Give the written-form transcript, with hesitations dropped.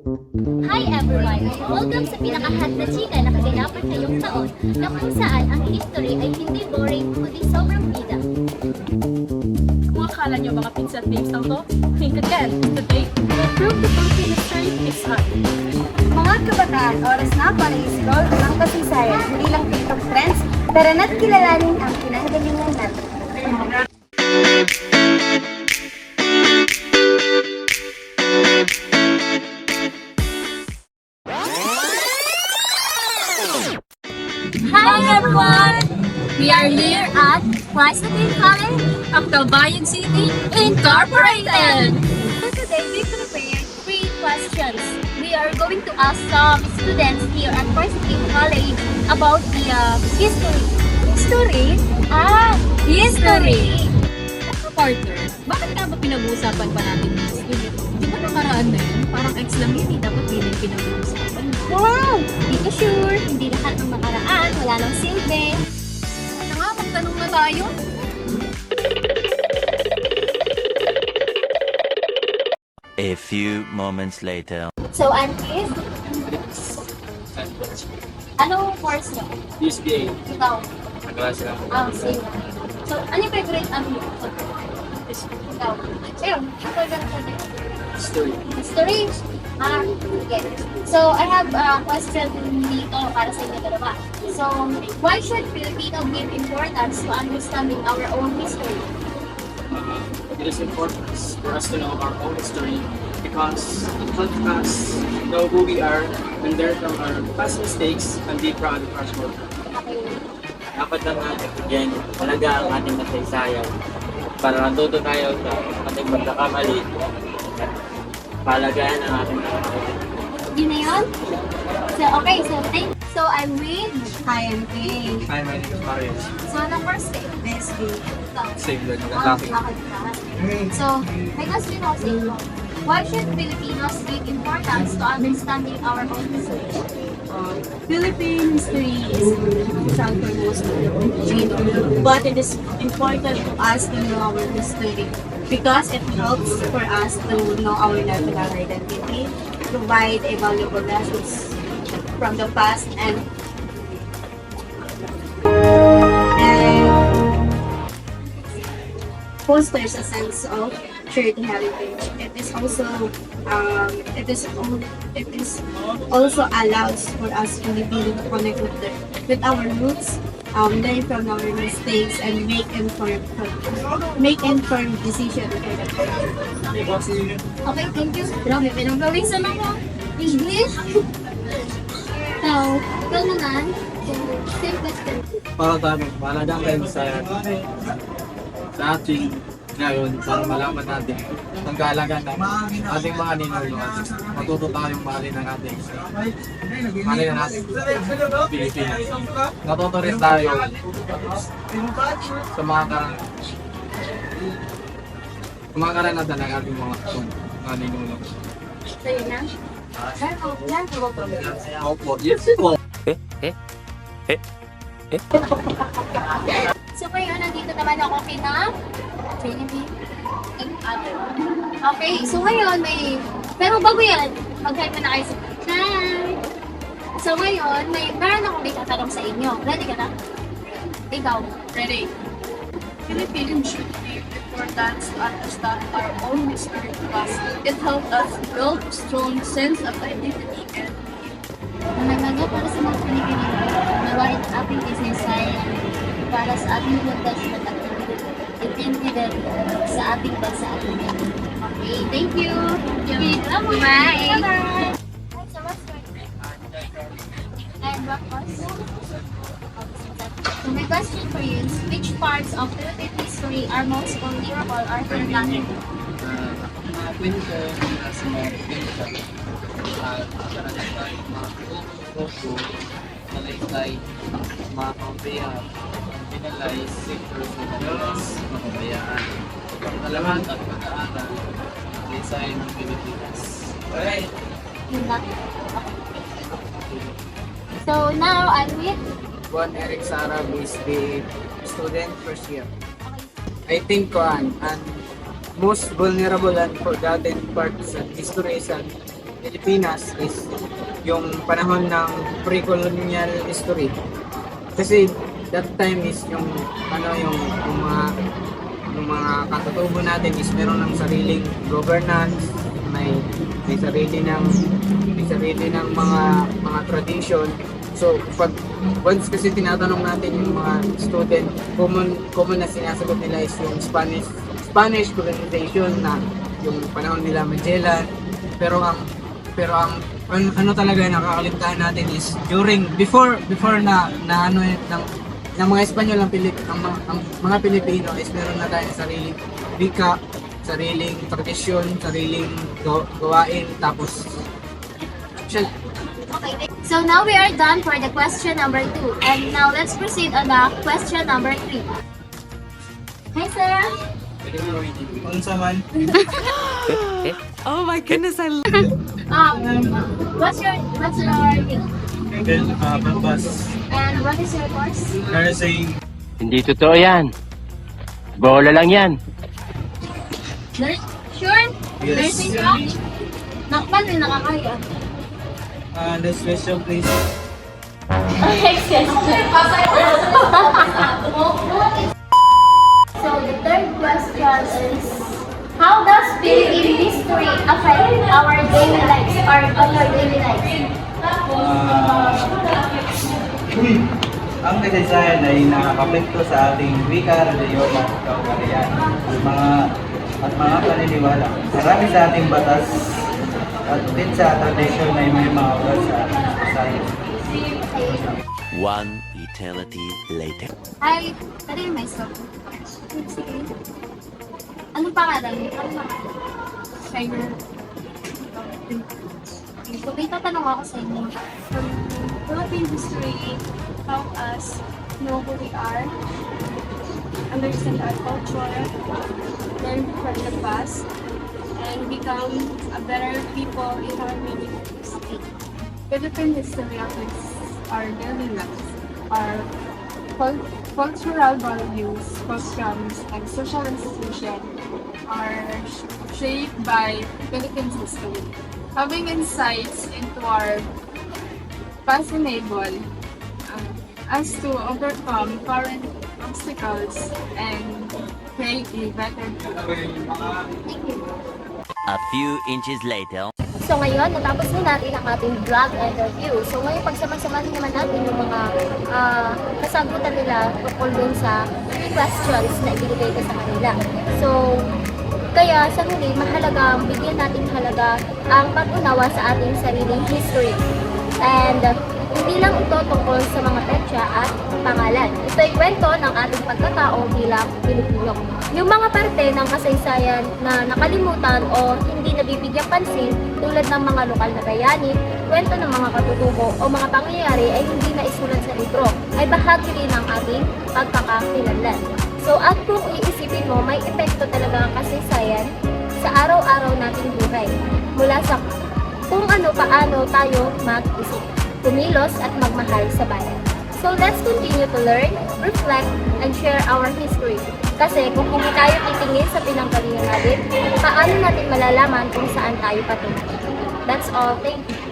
Hi everyone! Welcome sa pinakahot na chika na kaganapan ngayong taon na kung saan ang history ay hindi boring kundi sobrang bida. Kung akala nyo mga pizza tapes lang to, think again. Today, we'll prove the Philippine history is hot. Mga kabataan, oras na para i-scroll ang kasaysayan, hindi lang TikTok trends, pero na't kilalanin ang pinanggalingan natin. Hi everyone! We are here at Christine College Ang Calbayan City Incorporated! So today we prepared 3 questions. We are going to ask some students here at Christine College about the history. History? History! Partner, bakit nga ba pinag-uusapan pa natin yung history? Di ba nakaraan na yun? Parang ex lang yun, dapat din yung pinag-uusapan. Wow! Hindi ko sure. Hindi lahat ng nakaraan. Wala nang silbi. Ano nga, magtanong na tayo? A few moments later. So, Auntie, anong course niyo? PSBA. Ikaw? Nag-class lang. Same. So, ano yung favorite mo? Ikaw? Sa'yo? Favorite mo? History. History? Okay. So, I have a question dito para sa inyo dalawa. So, why should Filipino give importance to understanding our own history? It is important for us to know our own history because it helps us know who we are and learn from our past mistakes and be proud of our work. Okay. Dapat lang natin bigyan talaga ang ating kasaysayan para natuto tayo sa ating pagkakamali at palagayan ang ating kasaysayan. Yun na yun? So, okay. So, I'm with Hi, I'm Kay. Hi, my name is Marius. So, anong course eh? Best Ikaw? Save the Okay. So, my question ako sa inyo. Why should Filipinos give importance to understanding our own history? Philippine history is sound for most but it is important for us to know our history because it helps for us to know our national identity, provide a valuable lessons from the past and fosters a sense of shared heritage. It is also allows for us Filipinos to connect with our roots, learn from our mistakes, and make informed decisions for the future. Okay, thank you. Grabe, pinag-gawisan ako. English. So, ikaw naman. Same question. Para tayo, mahalagang tayo sa ating ngayon para malaman natin ang kaalagan ng ating mga ninulungan. Matuto tayong mahalin ng ating Pilipinas. Natuto rin tayo sa mga karanatan ng ating mga ninulungan. So, yun na. Yan po. Opo, yes po. So, ngayon, nandito naman ako kina Trinity and Ate. Okay, so ngayon pero bago yan, mag-hi na kayo sa Hi! So ngayon, meron akong may tatanong sa inyo. Ready ka na? Ikaw? Ready? Philippines should give importance to understand our own history because it helps us build a strong sense of identity and Nananaga para sa mga Pilipino, nawain ating kasaysayan para sa ating landas at identidad sa ating bansa at mundo. Okay, thank you! Bye! Bye-bye! So what's your name? And what was? So my question for you is, which parts of Philippine history are most vulnerable or forgotten? Mga kwento na sa mga kwento at karanasan mga kuko, talaysay, mga kambayaan, pinalay, sectors ng madalas, mga kambayaan, pangkalaman at pag-aaral, talaysay ng Pilipinas. Alright! Yun lang. So now I'm with Juan Eric Sara is the student first year. I think and most vulnerable and forgotten parts of history is Pilipinas is yung panahon ng pre-colonial history. Kasi that time is yung mga katutubo natin is meron ng sariling governance, may sarili ng mga tradition. So once kasi tinatanong natin yung mga student, common na sinasagot nila is yung Spanish colonization na yung panahon nila Magellan. Pero ang ano talaga nakakalimtahan natin is before na ano ng mga Espanyol ang mga Pilipino is meron na tayong sariling wika, sariling tradisyon, sariling gawain, tapos Okay, so now we are done for the question number 2. And now let's proceed on the question number 3. Hi, sir. Unsa man? Oh my goodness, I love What's your name? Then, Bambas. And what is your course? Nursing. Hindi totoo yan. Bola lang yan. Sure? Yes. Nursing ka? Nakpan rin nakakaya. Next question, please. Next question. So the third question is, how does Philippine history affect our daily lives or on your daily lives? Ang kasaysayan ay nakakapekto sa ating wika, reliyon at kaugalian at mga paniniwala. Marami sa ating batas at din sa tradisyon ay may mga ulat sa ating kasaysayan. One eternity later. Hi, tari myself. Sige. Anong pangalan? Shiner. So, may tatanong ako sa inyo. Philippine history help us know who we are, understand our culture, learn from the past, and become a better people in our new lives. Philippine history affects our daily lives, our cultural values, customs, and social institutions are shaped by Philippine history. Having insights into our past enable us to overcome current obstacles and create a better future. A few inches later. So ngayon, natapos na natin ang ating vlog and review. So ngayon, pagsama-samahin naman natin yung mga kasagutan nila tungkol dun sa questions na ibinigay ko sa kanila. So, kaya sa huli, mahalaga, bigyan natin halaga ang pag-unawa sa ating sariling history. And hindi lang ito tungkol sa mga petsa at pangalan. Ito ay kwento ng ating pagkatao bilang Pilipino. Yung mga parte ng kasaysayan na nakalimutan o hindi nabibigyan pansin tulad ng mga lokal na bayani, kwento ng mga katutubo o mga pangyayari ay hindi na isulat sa libro, ay bahagi rin ng ating pagkakakilanlan. So at kung iisipin mo, may epekto talaga ang kasaysayan sa araw-araw nating buhay. Mula sa kung paano tayo mag-isip, kumilos at magmahal sa bayan. So let's continue to learn, reflect, and share our history. Kasi kung hindi tayo titingin sa pinanggalingan natin, paano natin malalaman kung saan tayo patungo? That's all. Thank you.